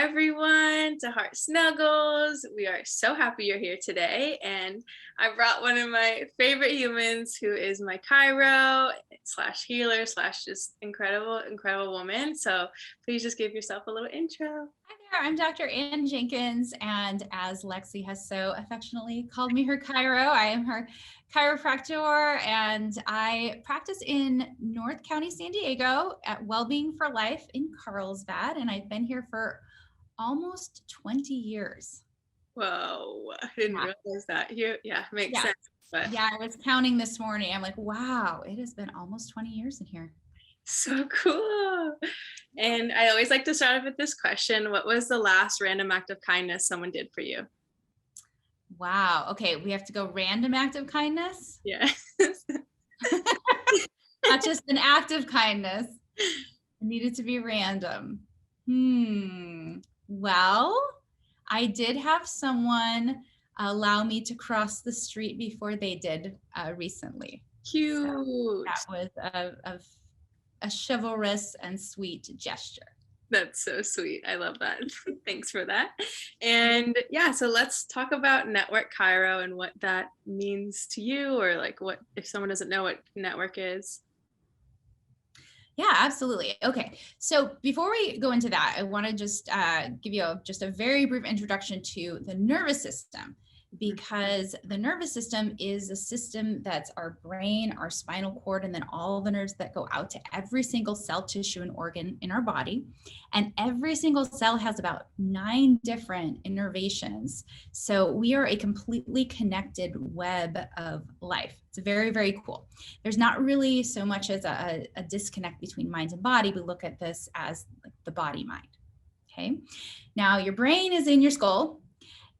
everyone to Heart Snuggles. We are so happy you're here today. And I brought one of my favorite humans who is my chiro slash healer slash just incredible woman. So please just give yourself a little intro. Hi there, I'm Dr. Ann Jenkins, and as Lexi has so affectionately called me her chiro, I am her chiropractor, and I practice in North County, San Diego at Wellbeing for Life in Carlsbad, and I've been here for almost 20 years. Whoa, I didn't realize that. Makes sense. But yeah, I was counting this morning. I'm like, wow, it has been almost 20 years in here. So cool. And I always like to start off with this question. What was the last random act of kindness someone did for you? Wow. Okay. We have to go random act of kindness. Yeah. Not just an act of kindness. It needed to be random. Well, I did have someone allow me to cross the street before they did recently. Cute. So that was a chivalrous and sweet gesture. That's so sweet. I love that. Thanks for that. And yeah, so let's talk about network chiro and what that means to you, or like what if someone doesn't know what network is. Yeah, absolutely. Okay. So before we go into that, I want to just give you just a very brief introduction to the nervous system, because the nervous system is a system that's our brain, our spinal cord, and then all the nerves that go out to every single cell, tissue, and organ in our body. And every single cell has about 9 different innervations. So we are a completely connected web of life. It's very, very cool. There's not really so much as a disconnect between mind and body. We look at this as like the body-mind. Okay. Now your brain is in your skull.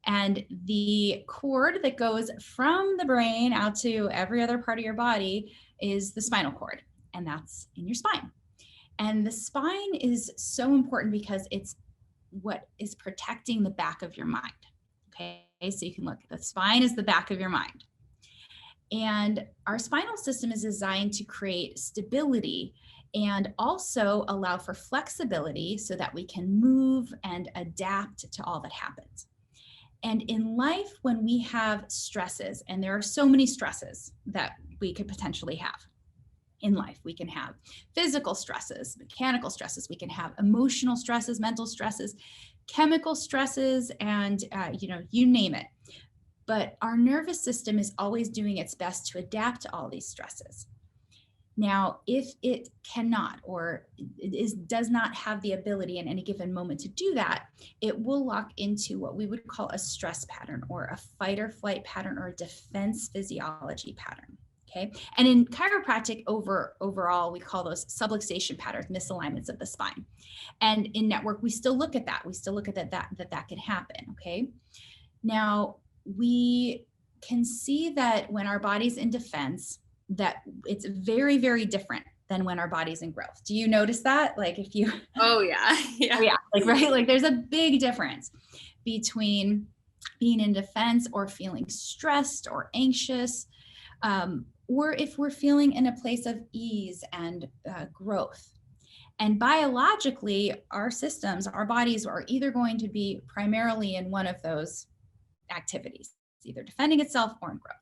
And the cord that goes from the brain out to every other part of your body is the spinal cord, and that's in your spine. And the spine is so important because it's what is protecting the back of your mind. Okay, so you can look, the spine is the back of your mind. And our spinal system is designed to create stability and also allow for flexibility so that we can move and adapt to all that happens. And in life, when we have stresses, and there are so many stresses that we could potentially have in life, we can have physical stresses, mechanical stresses, we can have emotional stresses, mental stresses, chemical stresses, and you name it. But our nervous system is always doing its best to adapt to all these stresses. Now, if it cannot, or does not have the ability in any given moment to do that, it will lock into what we would call a stress pattern, or a fight or flight pattern, or a defense physiology pattern. Okay. And in chiropractic overall, we call those subluxation patterns, misalignments of the spine. And in network, we still look at that. We still look at that can happen. Okay. Now, we can see that when our body's in defense, that it's very, very different than when our body's in growth. Do you notice that? Like if you, oh yeah. Like, right. Like there's a big difference between being in defense or feeling stressed or anxious, or if we're feeling in a place of ease and growth. And biologically, our systems, our bodies are either going to be primarily in one of those activities, either defending itself or in growth.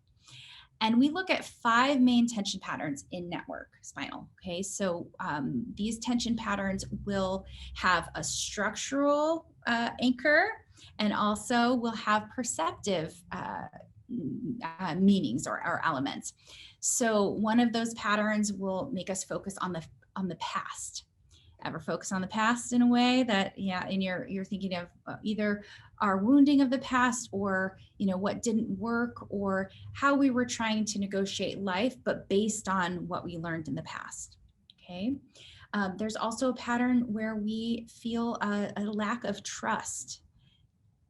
And we look at 5 main tension patterns in network spinal. Okay, so these tension patterns will have a structural anchor, and also will have perceptive meanings or elements. So one of those patterns will make us focus on the past. Ever focus on the past in a way that, and you're thinking of either our wounding of the past, or what didn't work, or how we were trying to negotiate life, but based on what we learned in the past. Okay. There's also a pattern where we feel a lack of trust,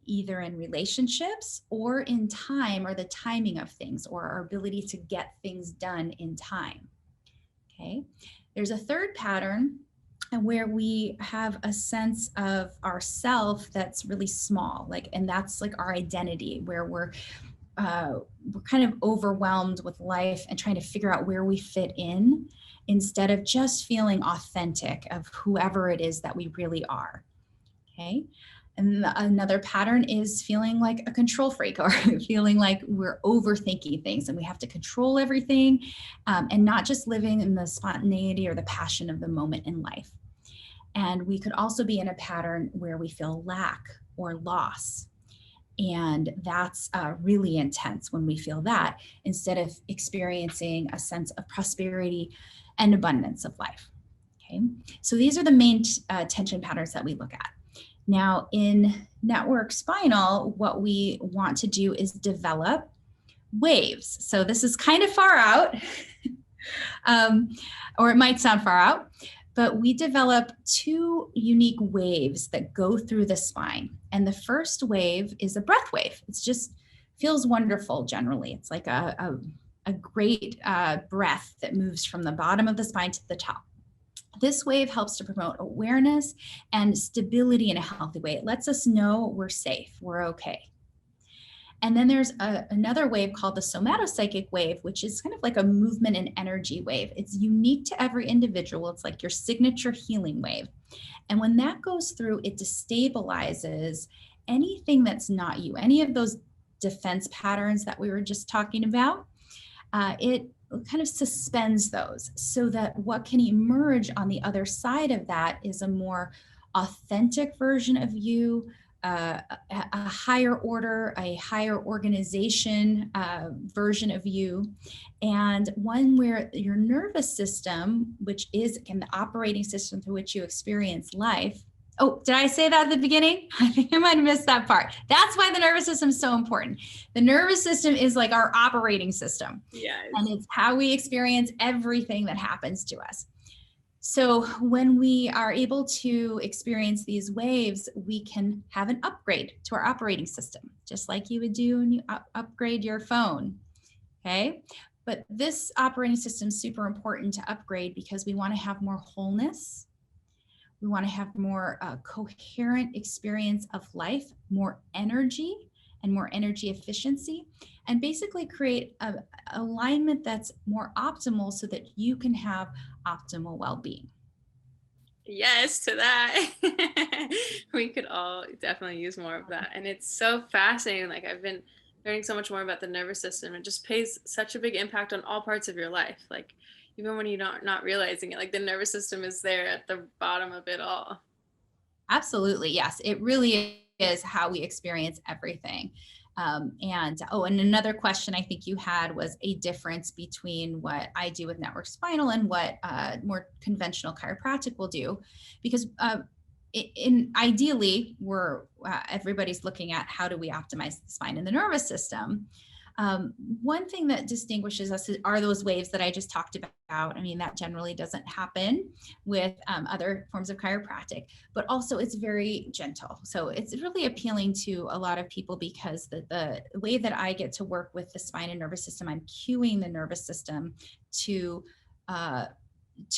either in relationships or in time, or the timing of things, or our ability to get things done in time. Okay. There's a third pattern where we have a sense of ourself that's really small, and that's like our identity, where we're kind of overwhelmed with life and trying to figure out where we fit in, instead of just feeling authentic of whoever it is that we really are. Okay. And another pattern is feeling like a control freak, or feeling like we're overthinking things and we have to control everything, and not just living in the spontaneity or the passion of the moment in life. And we could also be in a pattern where we feel lack or loss. And that's really intense when we feel that, instead of experiencing a sense of prosperity and abundance of life. Okay, so these are the main tension patterns that we look at. Now, in network spinal, what we want to do is develop waves. So this is kind of far out, or it might sound far out, but we develop two unique waves that go through the spine. And the first wave is a breath wave. It's just feels wonderful generally. It's like a great breath that moves from the bottom of the spine to the top. This wave helps to promote awareness and stability in a healthy way. It lets us know we're safe, we're okay. And then there's another wave called the somatopsychic wave, which is kind of like a movement and energy wave. It's unique to every individual. It's like your signature healing wave. And when that goes through, it destabilizes anything that's not you, any of those defense patterns that we were just talking about. It kind of suspends those so that what can emerge on the other side of that is a more authentic version of you, a higher order, a higher organization version of you, and one where your nervous system, which is again the operating system through which you experience life. Oh, did I say that at the beginning? I think I might have missed that part. That's why the nervous system is so important. The nervous system is like our operating system. Yes. And it's how we experience everything that happens to us. So when we are able to experience these waves, we can have an upgrade to our operating system, just like you would do when you upgrade your phone. Okay. But this operating system is super important to upgrade because we want to have more wholeness. We want to have more coherent experience of life, more energy and more energy efficiency, and basically create an alignment that's more optimal so that you can have optimal well-being. Yes, to that. We could all definitely use more of that. And it's so fascinating. Like I've been learning so much more about the nervous system. It just plays such a big impact on all parts of your life. Like even when you're not realizing it, like the nervous system is there at the bottom of it all. Absolutely. Yes, it really is how we experience everything. And another question I think you had was a difference between what I do with network spinal and what more conventional chiropractic will do, because ideally we're everybody's looking at how do we optimize the spine and the nervous system. One thing that distinguishes us are those waves that I just talked about. I mean, that generally doesn't happen with other forms of chiropractic, but also it's very gentle. So it's really appealing to a lot of people because the way that I get to work with the spine and nervous system, I'm cueing the nervous system to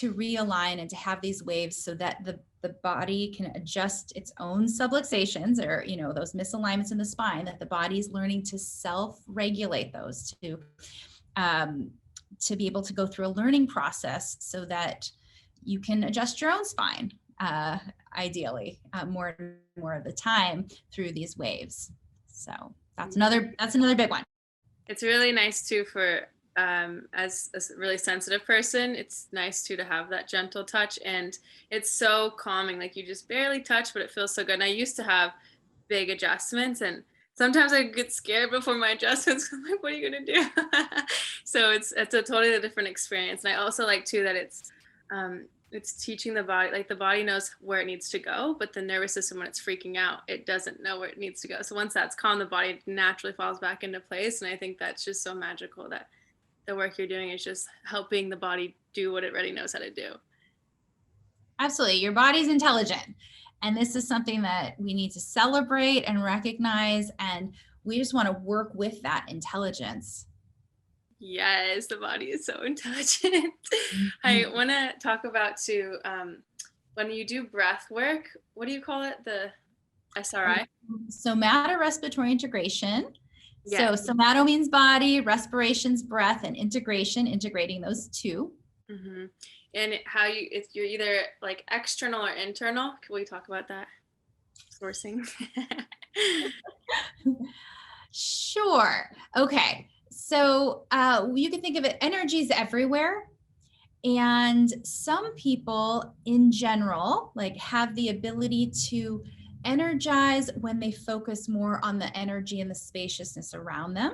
realign and to have these waves so that the body can adjust its own subluxations, or those misalignments in the spine, that the body is learning to self-regulate those to be able to go through a learning process so that you can adjust your own spine ideally more and more of the time through these waves. So that's another big one. It's really nice too for as a really sensitive person, it's nice too to have that gentle touch, and it's so calming. Like you just barely touch, but it feels so good. And I used to have big adjustments, and sometimes I get scared before my adjustments. I'm like, what are you gonna do? So it's a totally different experience. And I also like too that it's teaching the body, like the body knows where it needs to go, but the nervous system, when it's freaking out, it doesn't know where it needs to go. So once that's calm, the body naturally falls back into place. And I think that's just so magical that the work you're doing is just helping the body do what it already knows how to do. Absolutely. Your body's intelligent. And this is something that we need to celebrate and recognize. And we just want to work with that intelligence. Yes, the body is so intelligent. I want to talk about too, when you do breath work, what do you call it? The SRI? Somato Respiratory Integration. Yes. So somato means body, respiration's breath, and integration, integrating those two. Mm-hmm. And if you're either like external or internal, can we talk about that? sourcing? Sure. Okay. So you can think of it, energy is everywhere. And some people in general, like, have the ability to energize when they focus more on the energy and the spaciousness around them.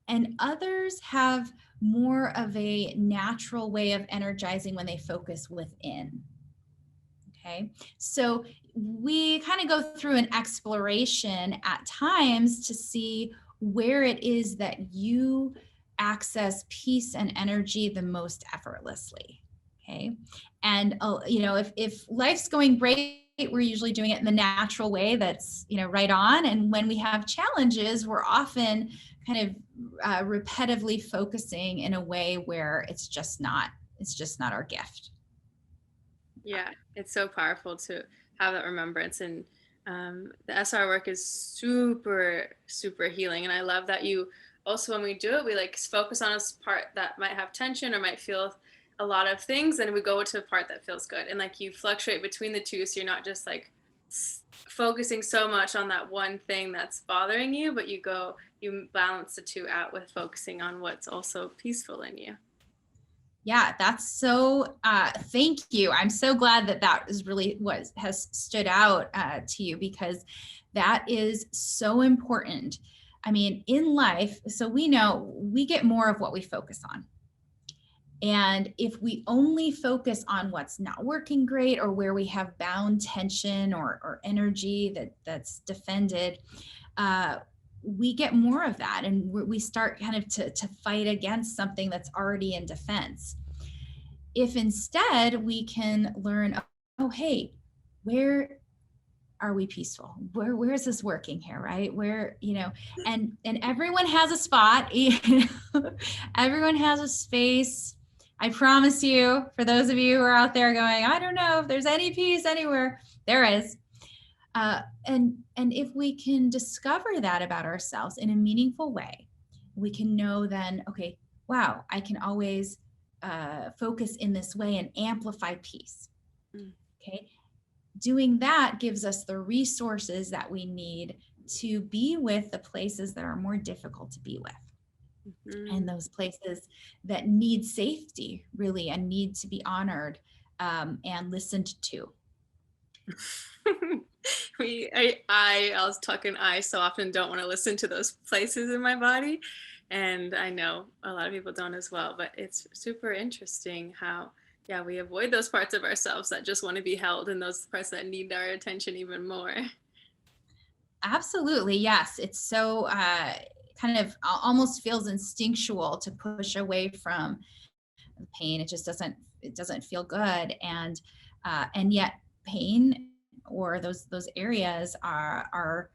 And others have more of a natural way of energizing when they focus within. Okay. So we kind of go through an exploration at times to see where it is that you access peace and energy the most effortlessly. Okay. And, if life's going great, we're usually doing it in the natural way that's, right on. And when we have challenges, we're often kind of repetitively focusing in a way where it's just not our gift. Yeah, it's so powerful to have that remembrance. And the SR work is super, super healing. And I love that you also, when we do it, we like focus on a part that might have tension or might feel a lot of things, and we go to a part that feels good. And like you fluctuate between the two. So you're not just like focusing so much on that one thing that's bothering you, but you balance the two out with focusing on what's also peaceful in you. Yeah, that's so, thank you. I'm so glad that is really what has stood out to you, because that is so important. I mean, in life, so we know we get more of what we focus on. And if we only focus on what's not working great, or where we have bound tension or energy that's defended, we get more of that, and we start kind of to fight against something that's already in defense. If instead we can learn, oh, hey, where are we peaceful? Where is this working here, right? Where, and everyone has a spot, everyone has a space. I promise you, for those of you who are out there going, I don't know if there's any peace anywhere, there is. And if we can discover that about ourselves in a meaningful way, we can know then, okay, wow, I can always focus in this way and amplify peace. Okay. Doing that gives us the resources that we need to be with the places that are more difficult to be with. And those places that need safety, really, and need to be honored and listened to. I so often don't want to listen to those places in my body. And I know a lot of people don't as well, but it's super interesting how, yeah, we avoid those parts of ourselves that just want to be held, and those parts that need our attention even more. Absolutely. Yes. It's so kind of almost feels instinctual to push away from the pain. It doesn't feel good. And yet pain, or those areas are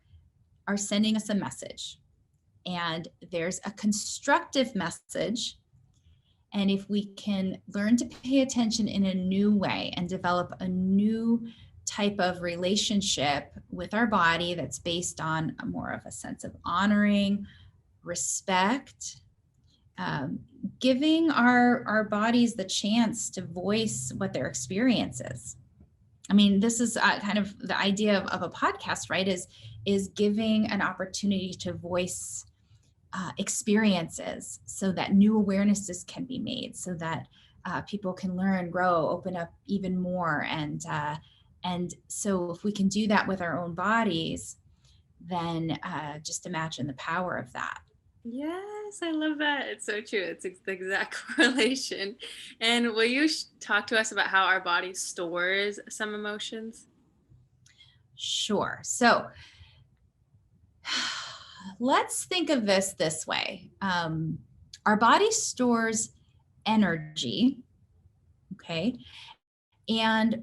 sending us a message, and there's a constructive message. And if we can learn to pay attention in a new way and develop a new type of relationship with our body that's based on more of a sense of honoring, respect, giving our bodies the chance to voice what their experience is. I mean, this is kind of the idea of a podcast, right? Is giving an opportunity to voice experiences, so that new awarenesses can be made, so that people can learn, grow, open up even more. And so if we can do that with our own bodies, then just imagine the power of that. Yes, I love that. It's so true. It's the exact correlation. And will you talk to us about how our body stores some emotions? Sure. So let's think of this way. Our body stores energy, okay? And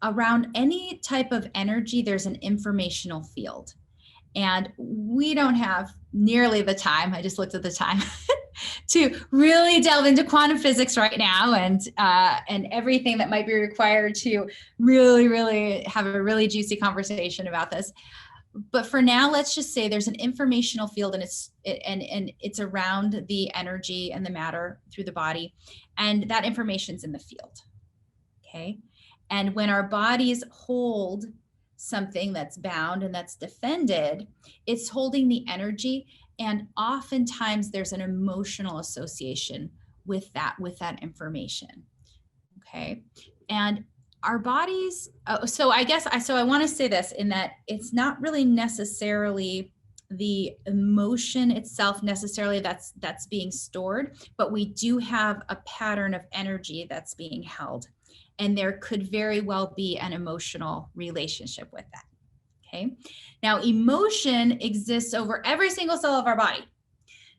around any type of energy, there's an informational field. And we don't have nearly the time, I just looked at the time, to really delve into quantum physics right now, and everything that might be required to really, really have a really juicy conversation about this. But for now, let's just say there's an informational field, and it's around the energy and the matter through the body, and that information's in the field. Okay. And when our bodies hold something that's bound and that's defended, it's holding the energy. And oftentimes there's an emotional association with that information. Okay. And our bodies, so I want to say this, in that it's not really necessarily the emotion itself necessarily that's being stored, but we do have a pattern of energy that's being held. And there could very well be an emotional relationship with that. Okay. Now, emotion exists over every single cell of our body.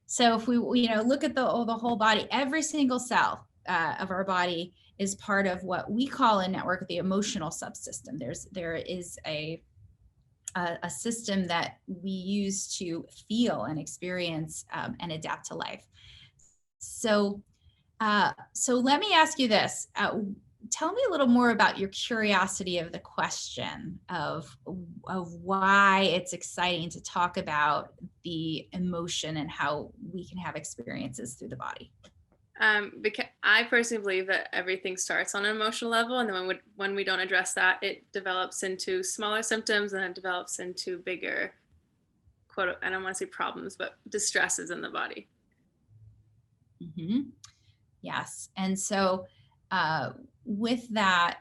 So if we look at the whole body, every single cell of our body is part of what we call in network the emotional subsystem. There is a system that we use to feel and experience and adapt to life. So let me ask you this. Tell me a little more about your curiosity of the question of why it's exciting to talk about the emotion and how we can have experiences through the body. Because I personally believe that everything starts on an emotional level, and then when we don't address that, it develops into smaller symptoms, and it develops into bigger, quote, I don't want to say problems, but distresses in the body. Mm-hmm. Yes. And so with that,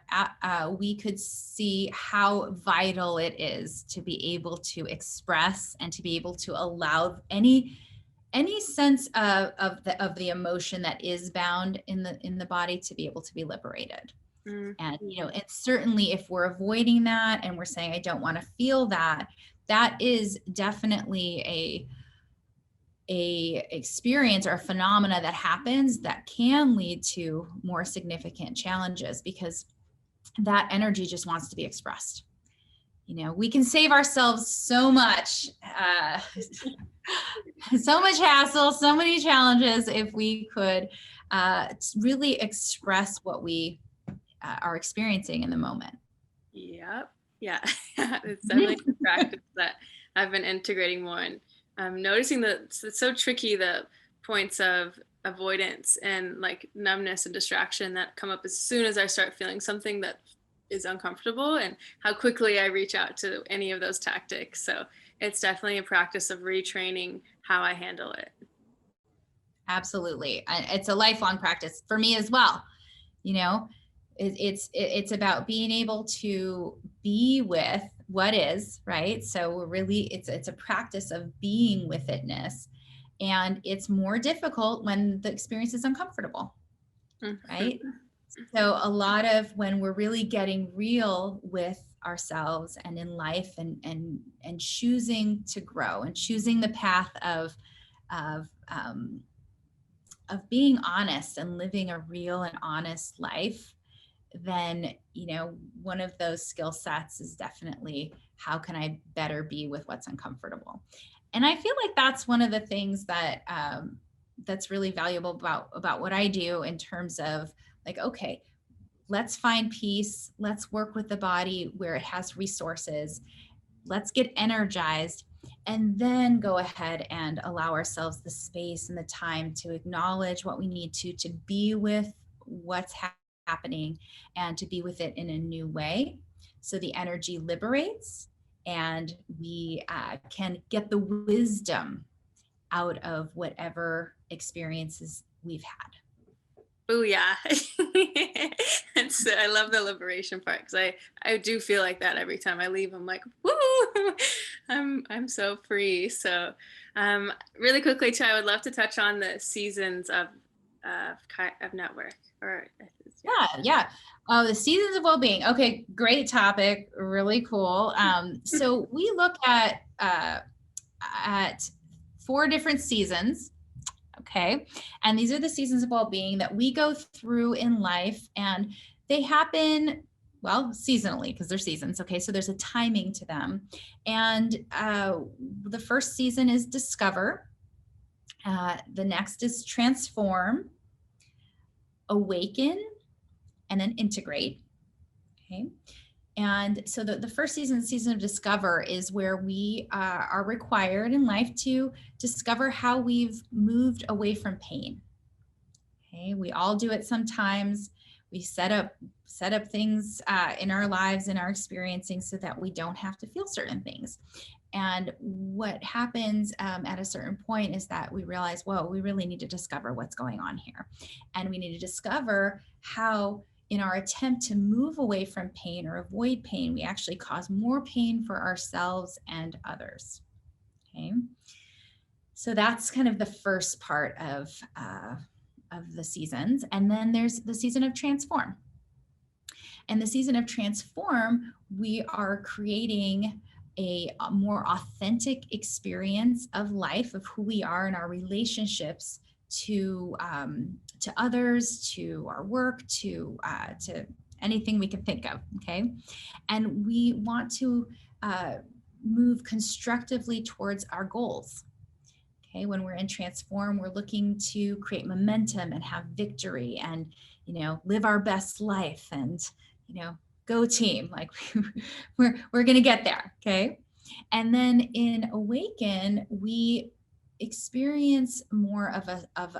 we could see how vital it is to be able to express and to be able to allow any sense of the emotion that is bound in the body to be able to be liberated. Mm-hmm. And it's certainly, if we're avoiding that and we're saying I don't want to feel that, that is definitely a experience or a phenomena that happens that can lead to more significant challenges, because that energy just wants to be expressed. We can save ourselves so much hassle, so many challenges if we could really express what we are experiencing in the moment. Yep. Yeah. It's definitely a practice that I've been integrating more, and I'm noticing that it's so tricky, the points of avoidance and like numbness and distraction that come up as soon as I start feeling something that is uncomfortable, and how quickly I reach out to any of those tactics. So it's definitely a practice of retraining how I handle it. Absolutely. It's a lifelong practice for me as well. It's about being able to be with what is, right? So we're really, it's a practice of being with itness, and it's more difficult when the experience is uncomfortable, right? So a lot of when we're really getting real with ourselves and in life, and choosing to grow and choosing the path of being honest and living a real and honest life, then, one of those skill sets is definitely, how can I better be with what's uncomfortable? And I feel like that's one of the things that that's really valuable about what I do, in terms of like, okay, let's find peace. Let's work with the body where it has resources. Let's get energized, and then go ahead and allow ourselves the space and the time to acknowledge what we need to be with what's happening, and to be with it in a new way. So the energy liberates, and we can get the wisdom out of whatever experiences we've had. Oh yeah. I love the liberation part, because I do feel like that every time I leave. I'm like, woo, I'm so free. So really quickly too, I would love to touch on the seasons of network. Yeah. Oh, the seasons of well-being. Okay, great topic. Really cool. So we look at 4 different seasons. Okay. And these are the seasons of well-being that we go through in life, and they happen, well, seasonally, because they're seasons. Okay. So there's a timing to them. And the first season is discover. The next is transform, awaken, and then integrate. Okay. And so the first season of discover is where we are required in life to discover how we've moved away from pain. Okay, we all do it sometimes. We set up things in our lives and our experiencing so that we don't have to feel certain things. And what happens at a certain point is that we realize, whoa, we really need to discover what's going on here. And we need to discover how, in our attempt to move away from pain or avoid pain, we actually cause more pain for ourselves and others. Okay. So that's kind of the first part of the seasons. And then there's the season of transform. And the season of transform, we are creating a more authentic experience of life, of who we are in our relationships to others, to our work, to anything we can think of. Okay. And we want to move constructively towards our goals. Okay. When we're in transform, we're looking to create momentum and have victory and, live our best life and, go team. Like we're going to get there. Okay. And then in awaken, we experience more of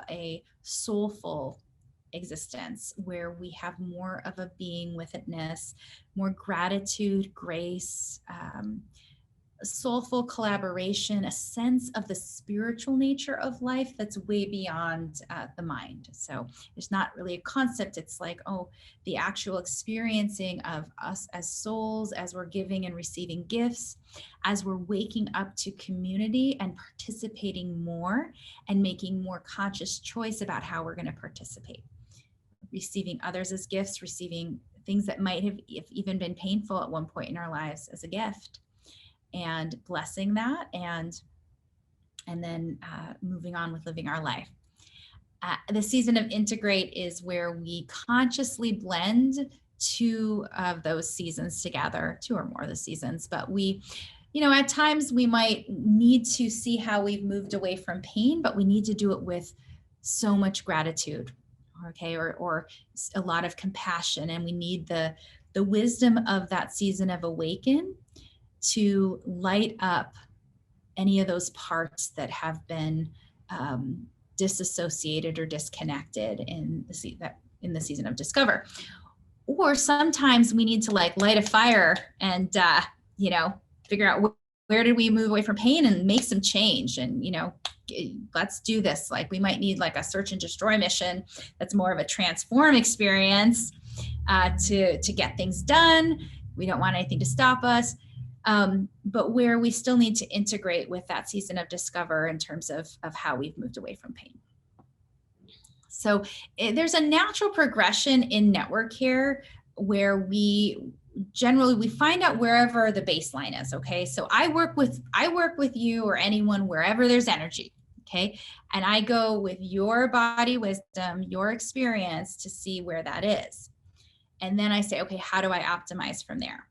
a soulful existence where we have more of a being witness, more gratitude, grace, soulful collaboration, a sense of the spiritual nature of life that's way beyond the mind. So it's not really a concept. It's like, the actual experiencing of us as souls, as we're giving and receiving gifts, as we're waking up to community and participating more and making more conscious choice about how we're going to participate. Receiving others as gifts, receiving things that might have even been painful at one point in our lives as a gift, and blessing that, and then moving on with living our life. The season of integrate is where we consciously blend two of those seasons together, two or more of the seasons, but we, at times we might need to see how we've moved away from pain, but we need to do it with so much gratitude, okay, or a lot of compassion, and we need the wisdom of that season of awaken to light up any of those parts that have been disassociated or disconnected in the season of discover. Or sometimes we need to light a fire and figure out where did we move away from pain and make some change, and let's do this. Like we might need a search and destroy mission that's more of a transform experience to get things done. We don't want anything to stop us. But where we still need to integrate with that season of discover in terms of how we've moved away from pain. So there's a natural progression in network care where we find out wherever the baseline is. Okay. So I work with you or anyone wherever there's energy. Okay. And I go with your body wisdom, your experience to see where that is. And then I say, okay, how do I optimize from there?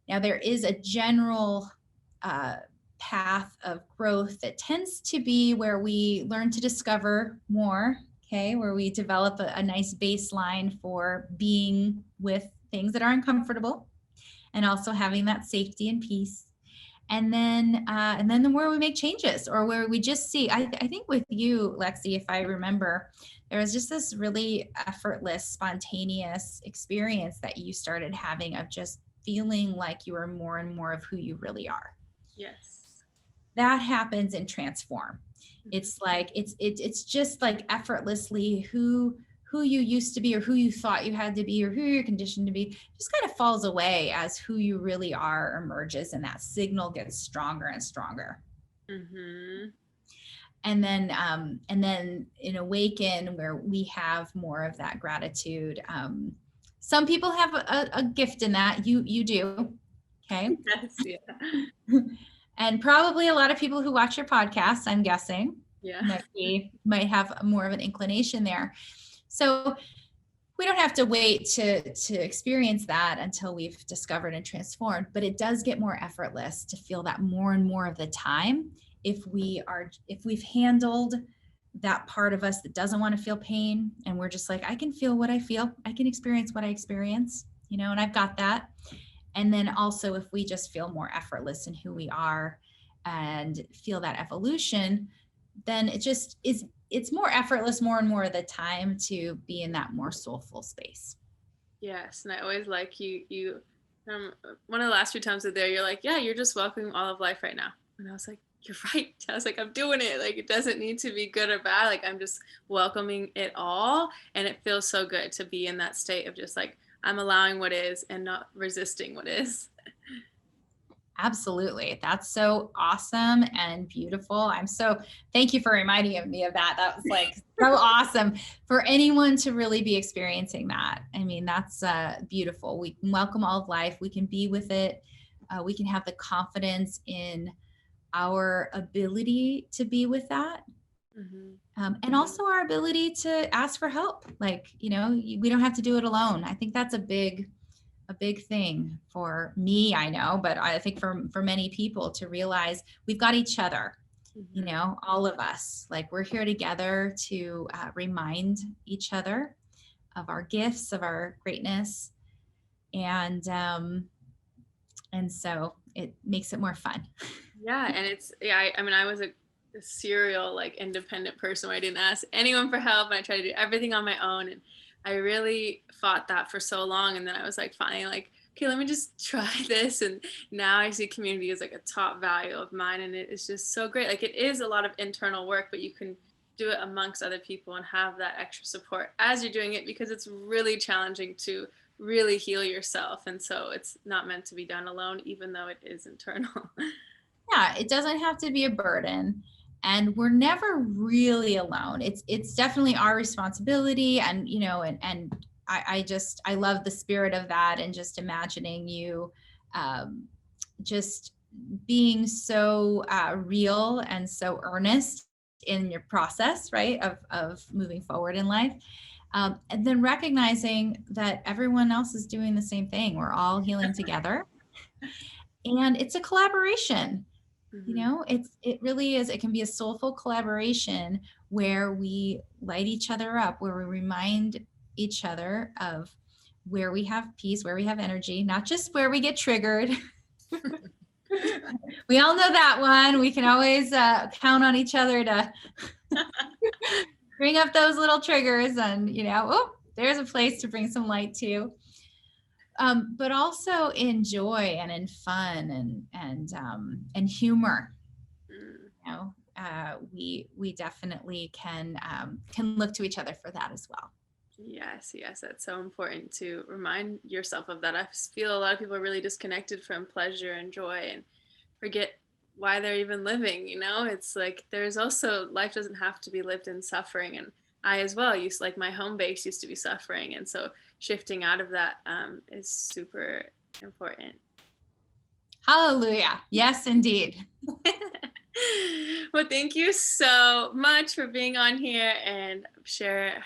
Now, there is a general path of growth that tends to be where we learn to discover more, okay, where we develop a nice baseline for being with things that are uncomfortable and also having that safety and peace. And then where we make changes or where we just see, I think with you, Lexi, if I remember, there was just this really effortless, spontaneous experience that you started having of just feeling like you are more and more of who you really are. Yes. That happens in transform. It's like, it's just like effortlessly who you used to be or who you thought you had to be or who you're conditioned to be just kind of falls away as who you really are emerges, and that signal gets stronger and stronger. Mm-hmm. And then in awaken, where we have more of that gratitude, some people have a gift in that. You do. Okay. Yes, yeah. And probably a lot of people who watch your podcast, I'm guessing, yeah, might have more of an inclination there. So we don't have to wait to experience that until we've discovered and transformed, but it does get more effortless to feel that more and more of the time if we've handled that part of us that doesn't want to feel pain, and we're just like, I can feel what I feel, I can experience what I experience, and I've got that. And then also if we just feel more effortless in who we are and feel that evolution, then it just is it's more effortless more and more of the time to be in that more soulful space. Yes, and I always like you one of the last few times we were there, you're like, yeah, you're just welcoming all of life right now. And I was like, you're right. I was like, I'm doing it. Like, it doesn't need to be good or bad. Like, I'm just welcoming it all. And it feels so good to be in that state of just like, I'm allowing what is and not resisting what is. Absolutely. That's so awesome and beautiful. Thank you for reminding me of that. That was like so awesome for anyone to really be experiencing that. I mean, that's beautiful. We can welcome all of life. We can be with it. We can have the confidence in our ability to be with that. And also our ability to ask for help. Like, we don't have to do it alone. I think that's a big thing for me, I know, but I think for many people to realize we've got each other, all of us, like we're here together to remind each other of our gifts, of our greatness. And so it makes it more fun. Yeah. And I mean, I was a serial, like, independent person where I didn't ask anyone for help. And I tried to do everything on my own. And I really fought that for so long. And then I was like, finally, like, okay, let me just try this. And now I see community as like a top value of mine. And it is just so great. Like, it is a lot of internal work, but you can do it amongst other people and have that extra support as you're doing it, because it's really challenging to really heal yourself. And so it's not meant to be done alone, even though it is internal. Yeah, it doesn't have to be a burden. And we're never really alone. It's definitely our responsibility. And, I love the spirit of that, and just imagining you just being so real and so earnest in your process, right, of moving forward in life. And then recognizing that everyone else is doing the same thing. We're all healing together. And it's a collaboration. It really is. It can be a soulful collaboration where we light each other up, where we remind each other of where we have peace, where we have energy, not just where we get triggered. We all know that one. We can always count on each other to bring up those little triggers, and there's a place to bring some light to. But also in joy and in fun and humor. We definitely can look to each other for that as well. Yes, that's so important to remind yourself of that. I feel a lot of people are really disconnected from pleasure and joy and forget why they're even living. It's like there's also, life doesn't have to be lived in suffering. And I as well used, like, my home base used to be suffering. And so shifting out of that is super important. Hallelujah. Yes, indeed. Well, thank you so much for being on here and share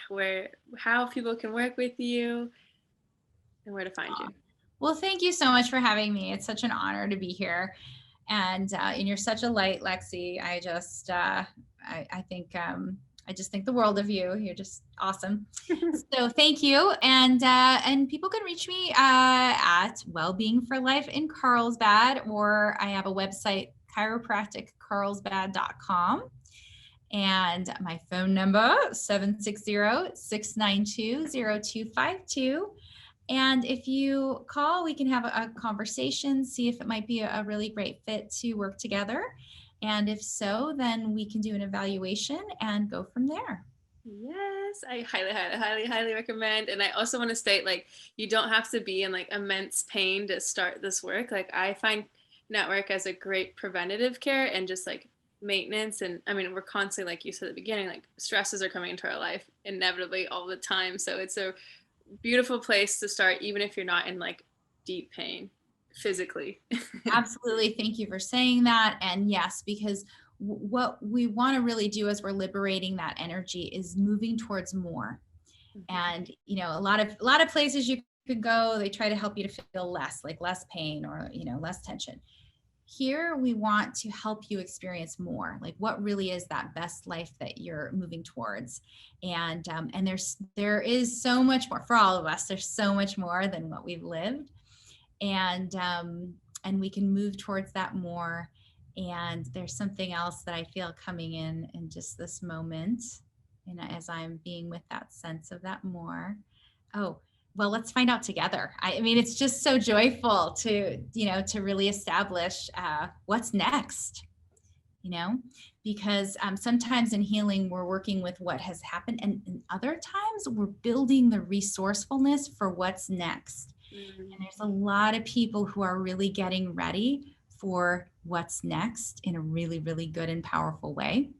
how people can work with you and where to find you. Well, thank you so much for having me. It's such an honor to be here. And you're such a light, Lexi. I just think the world of you. You're just awesome. So thank you. And people can reach me at Wellbeing for Life in Carlsbad, or I have a website, chiropracticcarlsbad.com. And my phone number, 760-692-0252. And if you call, we can have a conversation, see if it might be a really great fit to work together. And if so, then we can do an evaluation and go from there. Yes, I highly, highly, highly, highly recommend. And I also want to state, like, you don't have to be in like immense pain to start this work. Like, I find network as a great preventative care and just like maintenance. And I mean, we're constantly, like you said at the beginning, like stresses are coming into our life inevitably all the time. So it's a beautiful place to start, even if you're not in like deep pain physically. Absolutely. Thank you for saying that. And yes, because what we want to really do as we're liberating that energy is moving towards more. And a lot of places you could go, they try to help you to feel less pain or less tension. Here we want to help you experience more, like what really is that best life that you're moving towards. And there is so much more for all of us. There's so much more than what we've lived, and we can move towards that more. And there's something else that I feel coming in just this moment. And as I'm being with that sense of that more, oh, well, let's find out together. I mean, it's just so joyful to, to really establish what's next, because sometimes in healing, we're working with what has happened. And other times we're building the resourcefulness for what's next. And there's a lot of people who are really getting ready for what's next in a really, really good and powerful way.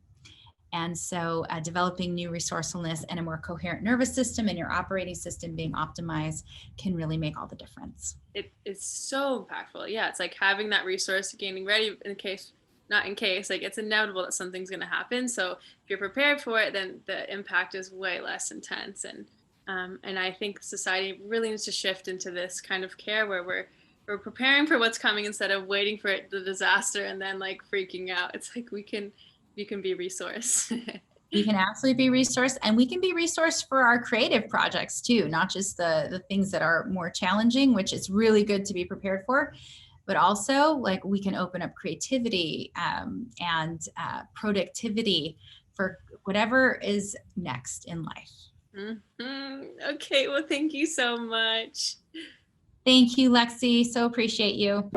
And so developing new resourcefulness and a more coherent nervous system and your operating system being optimized can really make all the difference. It's so impactful. Yeah, it's like having that resource, getting ready in case, not in case, like it's inevitable that something's going to happen. So if you're prepared for it, then the impact is way less intense. And I think society really needs to shift into this kind of care where we're preparing for what's coming instead of waiting for the disaster and then like freaking out. It's like we can be resource. We can absolutely be resourced, and we can be resourced for our creative projects too, not just the things that are more challenging, which is really good to be prepared for, but also like we can open up creativity and productivity for whatever is next in life. Mm-hmm. Okay, well, thank you so much. Thank you, Lexi. So appreciate you.